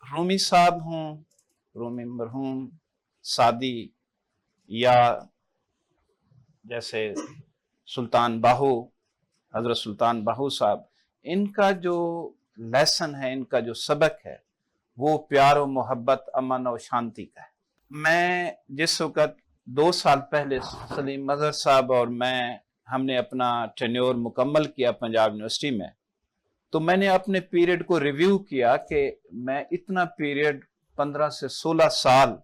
रूमी साहब हों, रूमी मरहूम सादी, या जैसे सुल्तान बाहू, हजरत सुल्तान बाहू साहब, इनका जो लेसन है, इनका जो सबक है, वो प्यार और मोहब्बत, अमन और शांति का है। मैं जिस वक़्त 2 साल पहले सलीम मजहर साहब और मैं हमने अपना टेन्योर मुकम्मल किया पंजाब यूनिवर्सिटी में, तो मैंने अपने पीरियड को रिव्यू किया कि मैं इतना पीरियड 15 से 16 साल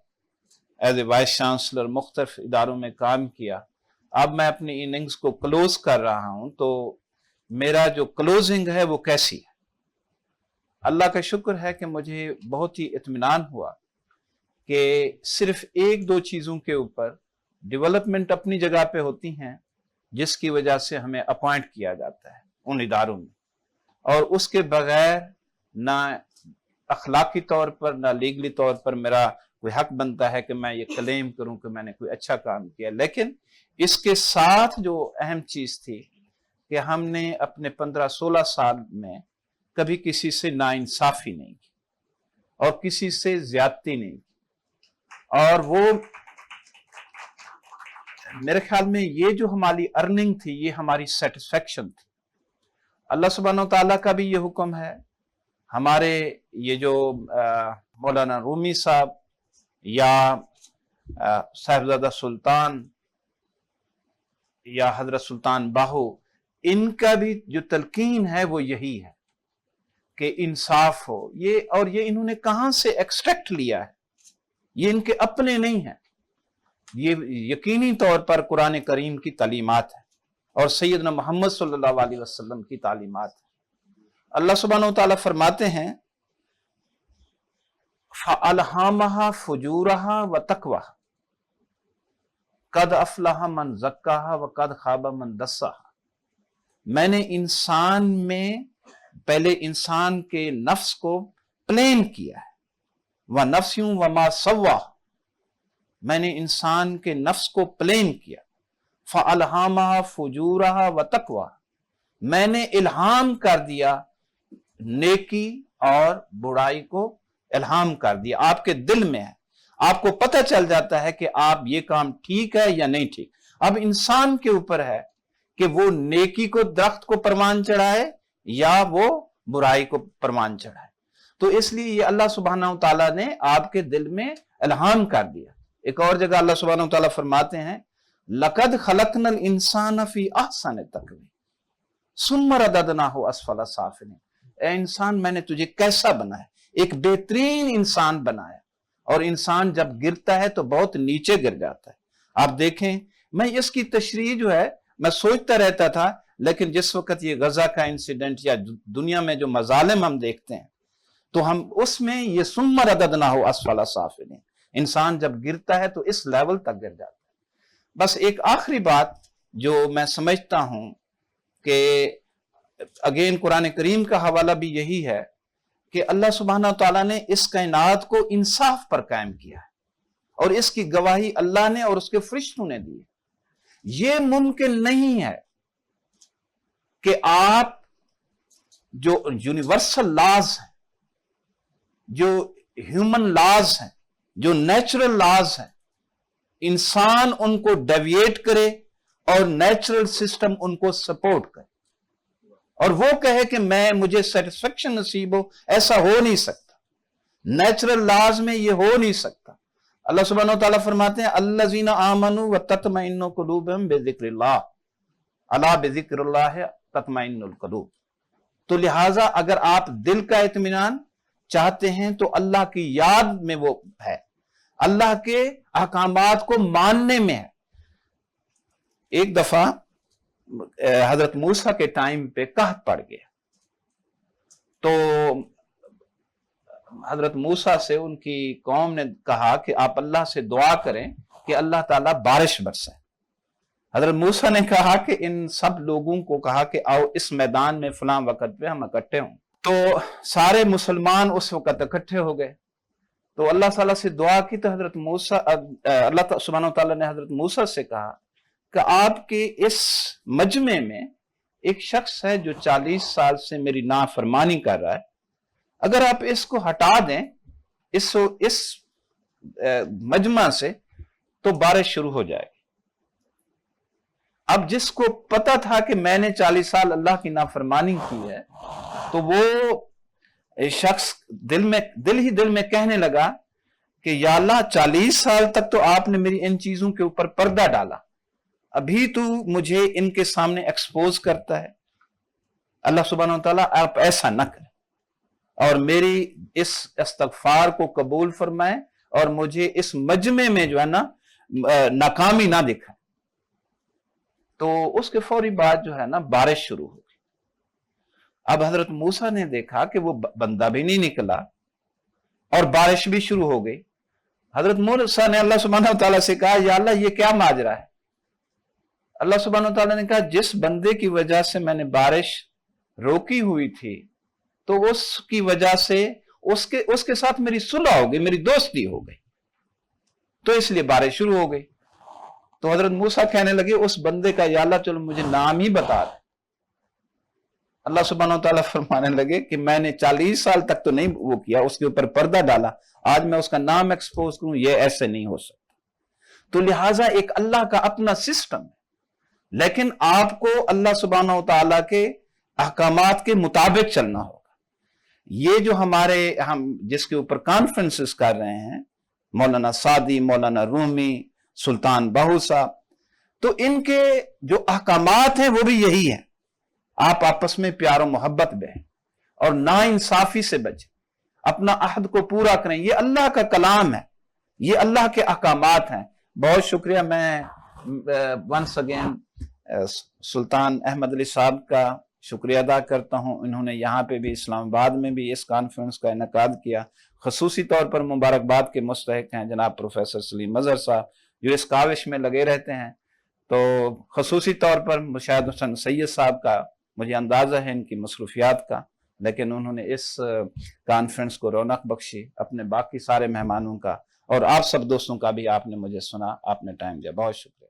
एज ए वाइस चांसलर मुख्तलिफ इदारों में काम किया। अब मैं अपनी इनिंग्स को क्लोज कर रहा हूं, तो मेरा जो क्लोजिंग है वो कैसी है। अल्लाह का शुक्र है कि मुझे बहुत ही इत्मीनान हुआ कि सिर्फ 1-2 चीज़ों के ऊपर डेवलपमेंट अपनी जगह पे होती हैं, जिसकी वजह से हमें अपॉइंट किया जाता है उन इदारों में, और उसके बगैर ना अखलाकी तौर पर ना लीगली तौर पर मेरा कोई हक बनता है कि मैं ये क्लेम करूं कि मैंने कोई अच्छा काम किया। लेकिन इसके साथ जो अहम चीज़ थी कि हमने अपने 15-16 साल में कभी किसी से नाइंसाफी नहीं की और किसी से ज्यादती नहीं की, और वो मेरे ख्याल में ये जो हमारी अर्निंग थी, ये हमारी सेटिस्फेक्शन थी। अल्लाह सुब्हानहू तआला का भी ये हुक्म है। हमारे ये जो मौलाना रूमी साहब या साहिबजादा सुल्तान या हजरत सुल्तान बाहू, इनका भी जो तलकीन है वो यही है कि इंसाफ हो। ये और ये इन्होंने कहां से एक्सट्रैक्ट लिया है, ये इनके अपने नहीं है, ये यकीनी तौर पर कुरान करीम की तालीमात है और सैयदना मोहम्मद सल्लल्लाहु अलैहि वसल्लम की तालीमात है। अल्लाह सुब्हानहू तआला फरमाते हैं, फ़अल्हमहा फुजूरहा व तक़वाहा कद अफ़लहा मन ज़क्काहा व कद ख़ाबा मन दस्साहा। मैंने इंसान में पहले इंसान के नफ्स को प्लेन किया है, व नफ्स्युं व मा सव्वा, मैंने इंसान के नफ्स को प्लेन किया। फ़अल्हमहा फुजूरहा व तक़वाहा, मैंने इल्हाम कर दिया नेकी और बुराई को, इल्हाम कर दिया, आपके दिल में है, आपको पता चल जाता है कि आप ये काम ठीक है या नहीं ठीक। अब इंसान के ऊपर है कि वो नेकी को दरख्त को परवान चढ़ाए या वो बुराई को परवान चढ़ाए। तो इसलिए ये अल्लाह सुब्हानहू तआला ने आपके दिल में इल्हाम कर दिया। एक और जगह अल्लाह सुब्हानहू तआला फरमाते हैं, लक़द खलक़नल इंसान फी अहसन तक़वीम सुम्मा रददनाहु अस्फला साफिलीन। ए इंसान, मैंने तुझे कैसा बनाया, एक बेहतरीन इंसान बनाया, और इंसान जब गिरता है तो बहुत नीचे गिर जाता है। आप देखें, मैं इसकी तशरीह जो है मैं सोचता रहता था, लेकिन जिस वक्त ये गजा का इंसिडेंट या दुनिया में जो मजालिम हम देखते हैं, तो हम उसमें ये सुम्मा रददनाहु अस्फला साफिलीन, इंसान जब गिरता है तो इस लेवल तक गिर जाता है। बस एक आखिरी बात जो मैं समझता हूं कि अगेन कुरान करीम का हवाला भी यही है कि अल्लाह सुब्हानहू तआला ने इस कायनात को इंसाफ पर कायम किया है, और इसकी गवाही अल्लाह ने और उसके फरिश्तों ने दी है। ये मुमकिन नहीं है कि आप जो यूनिवर्सल लॉज हैं, जो ह्यूमन लॉज हैं, जो नेचुरल लॉज हैं, इंसान उनको डेविएट करे और नेचुरल सिस्टम उनको सपोर्ट करे, और वो कहे कि मुझे सेटिस्फेक्शन नसीब हो। ऐसा हो नहीं सकता, नेचुरल लॉज में ये हो नहीं सकता। अल्लाह सुब्हानहू तआला फरमाते हैं, अल्लज़ीना आमनू व तत्मइन्नु कुलूबुहुम बिज़िक्रिल्लाह अला बिज़िक्रिल्लाह तत्मइन्नुल कुलूब। तो लिहाजा अगर आप दिल का इत्मीनान चाहते हैं तो अल्लाह की याद में वो है, अल्लाह के अहकामात को मानने में है। एक दफा हजरत मूसा के टाइम पे कहत पड़ गया, तो हजरत मूसा से उनकी कौम ने कहा कि आप अल्लाह से दुआ करें कि अल्लाह ताला बारिश बरसाए। हजरत मूसा ने कहा कि इन सब लोगों को कहा कि आओ इस मैदान में फलां वक्त पे हम इकट्ठे हों। तो सारे मुसलमान उस वक्त इकट्ठे हो गए। तो अल्लाह ताला से दुआ की, तो हजरत मूसा, अल्लाह सुब्हानहू तआला ने हजरत मूसा से कहा कि आपके इस मजमे में एक शख्स है जो 40 साल से मेरी नाफरमानी कर रहा है, अगर आप इसको हटा दें इस मजमा से तो बारिश शुरू हो जाएगी। अब जिसको पता था कि मैंने 40 साल अल्लाह की नाफरमानी की है, तो वो शख्स दिल में कहने लगा कि या अल्लाह 40 साल तक तो आपने मेरी इन चीजों के ऊपर पर्दा डाला, अभी तू मुझे इनके सामने एक्सपोज करता है। अल्लाह सुब्हानहू व तआला आप ऐसा न करें और मेरी इस इस्तगफार को कबूल फरमाए और मुझे इस मजमे में जो है ना नाकामी ना दिखाए। तो उसके फौरी बाद जो है ना बारिश शुरू हो गई। अब हजरत मूसा ने देखा कि वो बंदा भी नहीं निकला और बारिश भी शुरू हो गई। हजरत मूसा ने अल्लाह सुब्हानहू व तआला से कहा, या अल्लाह ये क्या माजरा है? अल्लाह सुब्हानहू व तआला ने कहा, जिस बंदे की वजह से मैंने बारिश रोकी हुई थी, तो उसकी वजह से उसके साथ मेरी सुलह हो गई, मेरी दोस्ती हो गई, तो इसलिए बारिश शुरू हो गई। तो हजरत मूसा कहने लगे उस बंदे का या अल्लाह चलो मुझे नाम ही बता दे। अल्लाह सुब्हानहू व तआला फरमाने लगे कि मैंने 40 साल तक तो नहीं वो किया, उसके ऊपर पर्दा डाला, आज मैं उसका नाम एक्सपोज करूं, ये ऐसे नहीं हो सकता। तो लिहाजा एक अल्लाह का अपना सिस्टम है, लेकिन आपको अल्लाह सुब्हानहू व तआला के अहकामात के मुताबिक चलना होगा। ये जो हम जिसके ऊपर कॉन्फ्रेंसेस कर रहे हैं, मौलाना सादी, मौलाना रूमी, सुल्तान बाहू साहब, तो इनके जो अहकामात हैं वो भी यही है, आप आपस में प्यार और मोहब्बत बहें और नाइंसाफी से बचें, अपना अहद को पूरा करें। ये अल्लाह का कलाम है, ये अल्लाह के अहकामात हैं। बहुत शुक्रिया, मैं वंस अगेन सुल्तान अहमद अली साहब का शुक्रिया अदा करता हूं। इन्होंने यहाँ पे भी इस्लामाबाद में भी इस कॉन्फ्रेंस का इनेकाद किया। खसूसी तौर पर मुबारकबाद के मुस्तहिक हैं जनाब प्रोफेसर सलीम अजहर साहब, जो इस काविश में लगे रहते हैं। तो खसूसी तौर पर मुशाहिद हुसैन सैयद साहब का मुझे अंदाजा है इनकी मसरूफियात का, लेकिन उन्होंने इस कॉन्फ्रेंस को रौनक बख्शी, अपने बाकी सारे मेहमानों का और आप सब दोस्तों का भी आपने मुझे सुना, आपने टाइम दिया, बहुत शुक्रिया।